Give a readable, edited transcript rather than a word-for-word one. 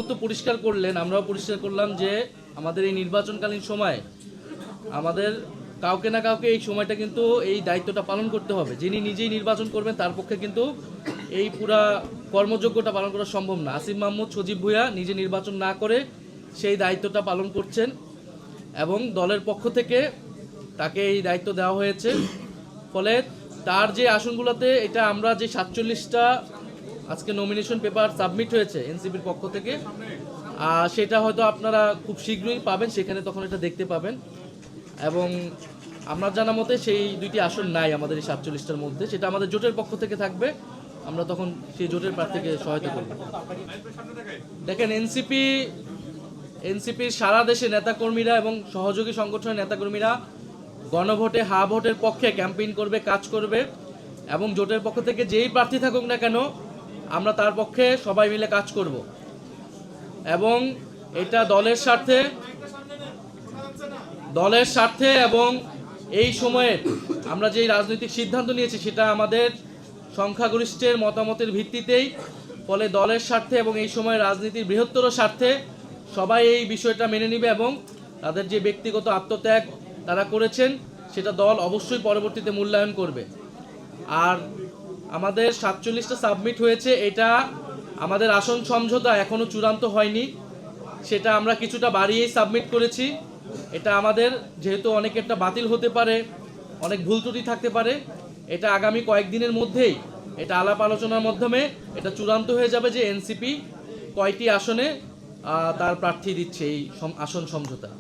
তো পরিষ্কার করলেন, আমরাও পরিষ্কার করলাম যে আমাদের এই নির্বাচনকালীন সময় আমাদের কাউকে না কাউকে এই সময়টা কিন্তু এই দায়িত্বটা পালন করতে হবে। যিনি নিজেই নির্বাচন করবেন তার পক্ষে কিন্তু এই পুরা কর্মযোগ্যটা পালন করা সম্ভব না। আসিফ মাহমুদ, সজীব ভুঁইয়া নিজে নির্বাচন না করে সেই দায়িত্বটা পালন করছেন এবং দলের পক্ষ থেকে তাকে এই দায়িত্ব দেওয়া হয়েছে। ফলে তার যে আসনগুলোতে এটা আমরা যে 47টা আজকে নমিনেশন পেপার সাবমিট হয়েছে এনসিপির পক্ষ থেকে, সেটা হয়তো আপনারা খুব শীঘ্রই পাবেন, সেখানে তখন এটা দেখতে পাবেন। এবং আমার জানা মতে সেই দুইটি আসন নাই আমাদের এই 47টার মধ্যে, সেটা আমাদের জোটের পক্ষ থেকে থাকবে, আমরা তখন সেই জোটের প্রার্থীকে সহায়তা করব। দেখেন, এনসিপির সারা দেশে নেতাকর্মীরা এবং সহযোগী সংগঠনের নেতাকর্মীরা গণভোটে হা ভোটের পক্ষে ক্যাম্পেইন করবে, কাজ করবে এবং জোটের পক্ষ থেকে যেই প্রার্থী থাকুক না কেন আমরা তার পক্ষে সবাই মিলে কাজ করব এবং এটা দলের স্বার্থে এবং এই সময়ে আমরা যেই রাজনৈতিক সিদ্ধান্ত নিয়েছি সেটা আমাদের সংখ্যাগরিষ্ঠের মতামতের ভিত্তিতেই। ফলে দলের স্বার্থে এবং এই সময় রাজনীতির বৃহত্তর স্বার্থে সবাই এই বিষয়টা মেনে নেবে এবং তাদের যে ব্যক্তিগত আত্মত্যাগ তারা করেছেন সেটা দল অবশ্যই পরবর্তীতে মূল্যায়ন করবে। আর আমাদের 47টা সাবমিট হয়েছে, এটা আমাদের আসন সমঝোতা এখনও চূড়ান্ত হয়নি, সেটা আমরা কিছুটা বাড়িয়েই সাবমিট করেছি। এটা আমাদের যেহেতু অনেকেরটা বাতিল হতে পারে, অনেক ভুল ত্রুটি থাকতে পারে, এটা আগামী কয়েকদিনের মধ্যেই এটা আলাপ আলোচনার মাধ্যমে এটা চূড়ান্ত হয়ে যাবে যে এনসিপি কয়টি আসনে তার প্রার্থী দিচ্ছে এই আসন সমঝোতা।